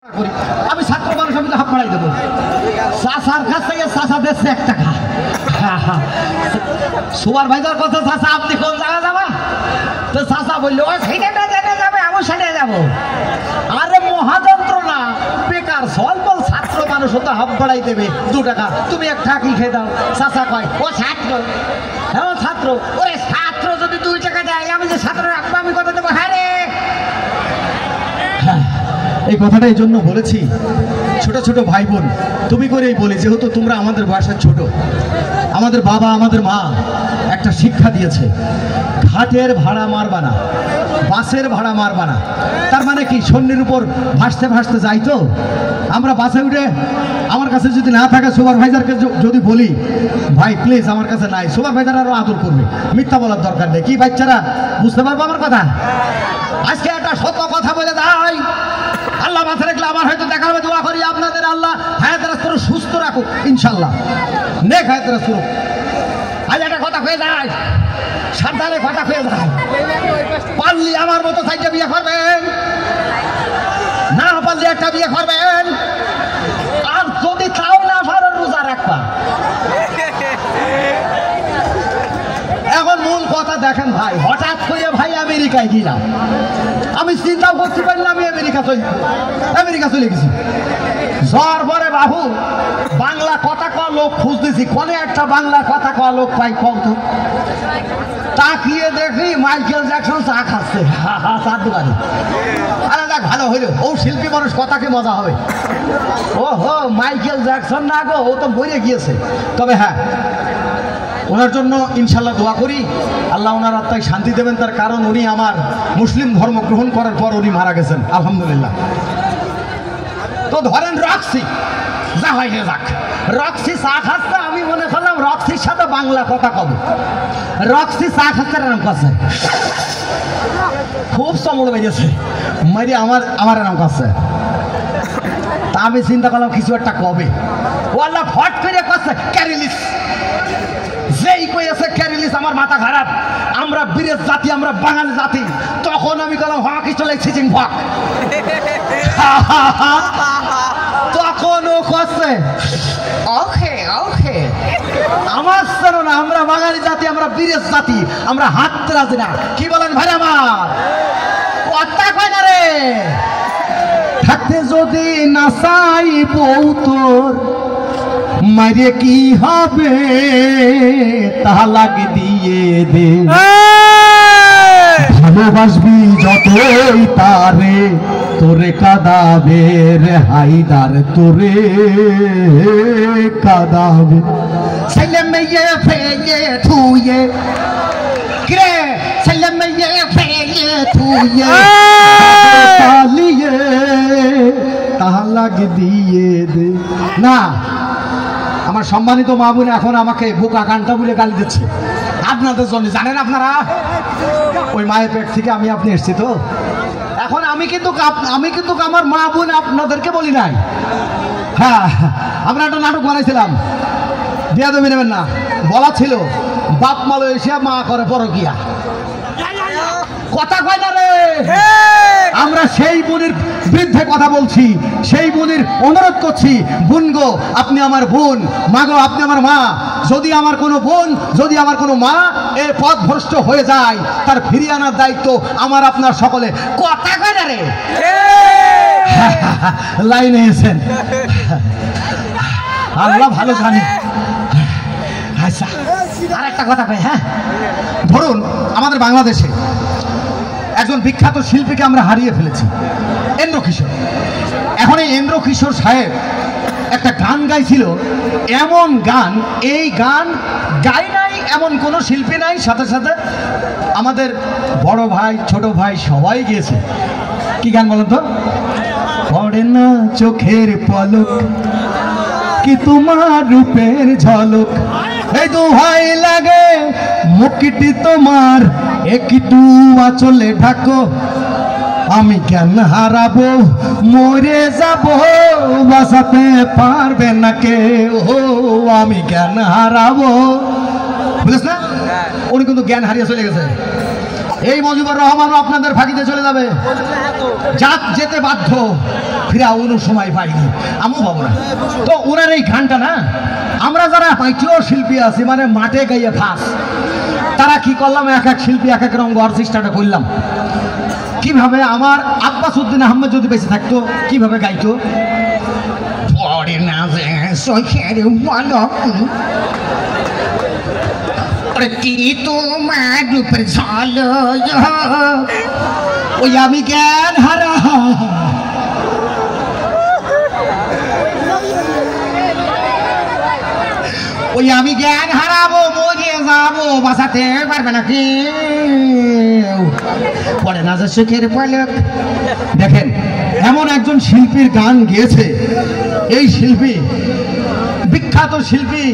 আমি ছাত্র মানুষ, আমি তো হাত বাড়াই দেবো। চাষার কাছ থেকে চাষা দিচ্ছে 1 টাকা। সুপারভাইজার কথা, চাষা আপনি কোন জায়গা যাবা? তো চাষা বললো ও সেইটা জেনে যাবে, আমি সেটা যাবো। আরে মহাযন্ত্রণা, বেকার স্বল্প ছাত্র মানুষ তো হাত বাড়াই দেবে 2 টাকা, তুমি 1 টাকা খেয়ে দাও। চাষা কয় ও ছাত্র, হ্যাঁ ছাত্র। ওরে ছাত্র যদি 2 টাকা দেয়, আমি যে ছাত্র রাখবো আমি কত দেবো? হ্যাঁ রে, এই কথাটা এই জন্য বলেছি, ছোট ছোট ভাই বোন তুমি করেই বলি, যেহেতু তোমরা আমাদের বয়সের ছোট। আমাদের বাবা আমাদের মা একটা শিক্ষা দিয়েছে, ঘাটের ভাড়া মারবা না, বাসের ভাড়া মারবা না। তার মানে কি, সন্নির উপর ভাসতে ভাসতে যাই তো আমরা বাসে উঠে, আমার কাছে যদি না থাকে সুপারভাইজারকে যদি বলি ভাই প্লিজ আমার কাছে নাই, সুপারভাইজার আরো আদর করবে, মিথ্যা বলার দরকার নেই। কি বাচ্চারা বুঝতে পারবো আমার কথা? আজকে একটা সত্য কথা বলে দেয়, আল্লাহ মাথা রাখলে আবার হয়তো দেখা হবে। দোয়া করি আপনাদের আল্লাহ হায়াতের স্তর সুস্থ রাখুক, ইনশাল্লাহ নেক হায়াতের স্তর। আজ একটা কথা হয়ে যায়, সাবধানে কথা হয়ে যায়, পারলি আমার মতো 4টা বিয়ে করবেন, না পারলে একটা বিয়ে করবেন, আর যদি তাও না পারেন রোজা রাখবা। এখন মূল কথা দেখেন ভাই, হঠাৎ করে ভাই আমেরিকায় গেলাম, আমি চিন্তাও করতে পারি না আমি আমেরিকা চলে গেছি। জ্বর পরে বাবু বাংলা কথা কওয়া লোক খুঁজতেছি, কোনে একটা বাংলা কথা কওয়া লোক পাই কম তো। তাকিয়ে দেখি মাইকেল জ্যাকসন চা খাচ্ছে, চার দোকানে। আরে দেখ ভালো হইলো, ও শিল্পী মানুষ, কথাকে মজা হবে। ও হো মাইকেল জ্যাকসন না গো, ও তো মরে গিয়েছে। তবে হ্যাঁ, ওনার জন্য ইনশাল্লাহ দোয়া করি, আল্লাহ ওনার আত্মায় শান্তি দেবেন। তার কারণ উনি আমার মুসলিম ধর্ম গ্রহণ করার পর উনি মারা গেছেন, আলহামদুলিল্লাহ। তো ধরেন রক্সি, যা হয় যাক, রক্সি চা খাচ্ছে, আমি মনে করলাম রক্সির সাথে বাংলা কথা কব। রক্সি চা খাচ্ছে এরম কাছে, খুব চমড় বেজেছে মারি আমার এরম কাছে। তা আমি চিন্তা করলাম কিছু একটা কবে, ও আল্লাহ ফট করে কাছে ক্যারিলিস, যেই কইছে ক্যারিলিস আমার মাথা খারাপ, আমরা বীরের জাতি, আমরা বাঙালি জাতি। তখন আমি বললাম হা কি চলে সিচিং ভাগ। তখন ও কচ্ছে ওকে ওকে, আমার শোনো না, আমরা বাঙালি জাতি, আমরা বীরের জাতি, আমরা হাত রাজি না। কি বলেন ভাই আমার কথা কয় না রে? থাকতে যদি না চাই বউ তোর, মারে কি হবে তালাক দিয়ে দে। ভালোবাসবি যতই তারে, তোরে কাঁদাবে রে হায়দার, তোরে কাঁদাবে। ছেলে মেয়ে ফেয়ে থুয়ে, কে ছেলে মেয়ে ফেয়ে থুয়ে পালিয়ে তালাক দিয়ে দে। না, আমার সম্মানিত মা বোন এখন আমাকে বোকা কান্টা বলে গালি দিচ্ছে আপনাদের জন্য। জানেন আপনারা, ওই মায়ের পেট থেকে আপনি এসছি তো। এখন আমি কিন্তু আমার মা বোন আপনাদেরকে বলি নাই। হ্যাঁ, আমরা একটা নাটক বানাইছিলাম, বেয়াদবি নেবেন না, বলা ছিল বাপ মালয়েশিয়া মা করে পরকিয়া। কথা কয় না রে? আমরা সেই বোনের বিরুদ্ধে কথা বলছি, সেই বোনের অনুরোধ করছি, বোন গো আপনি আমার বোন, মা গো আপনি আমার মা। যদি আমার কোনো বোন, যদি আমার কোনো মা এই পথভ্রষ্ট হয়ে যায়, তার ফিরিয়ে আনার দায়িত্ব আমার আপনার সকলে। কথা কয় না রে? লাইনে এসেছেন, আল্লাহ ভালো জানে। আচ্ছা, আর একটা কথা কই, হ্যাঁ, ধরুন আমাদের বাংলাদেশে একজন বিখ্যাত শিল্পীকে আমরা হারিয়ে ফেলেছি, এন্দ্র কিশোর। এখন এই এন্দ্র কিশোর সাহেব একটা গান গাইছিল, এমন গান, এই গান গাই নাই এমন কোনো শিল্পী নাই, সাথে সাথে আমাদের বড় ভাই ছোট ভাই সবাই গিয়েছে। কি গান বলেন তো? পড়ে না চোখের পলক, কি তোমার রূপের ঝলক, এই দোহাই লাগে মুখটি তোমার, একটু আঁচলে ঢাকো, আমি জ্ঞান হারাবো, মরে যাব, বাঁচাতে পারবে না কেউ, আমি জ্ঞান হারাবো। বুঝেছ না? উনি কিন্তু জ্ঞান হারিয়ে চলে গেছে। এই মুজিবুর রহমানও আপনাদের ফাঁকিতে চলে যাবে, যেতে বাধ্য। ফিরাউনও সময় পাইনি, আমিও পাবো না। তো ওনার এই গানটা না, আমরা যারা পাইটিও শিল্পী আছি, মানে মাঠে গাইয়ে ফাঁস, তারা কি করলাম, এক এক শিল্পী এক এক রঙ হওয়ার চেষ্টাটা করলাম। কিভাবে আমার আব্বাস উদ্দিন আহমেদ যদি বেঁচে থাকতো কিভাবে গাইতো, পরে না যে সখের বালক কি তোমার রূপের ঝলক, ওই আমি জ্ঞান হারা, ওই আমি জ্ঞান হারাবো, মরিয়ে যাবো, বাঁচাতে পারবে না কেউ, পরে না যে সুখের পালক। দেখেন এমন একজন শিল্পীর গান গেয়েছে, এই শিল্পী বিখ্যাত শিল্পী।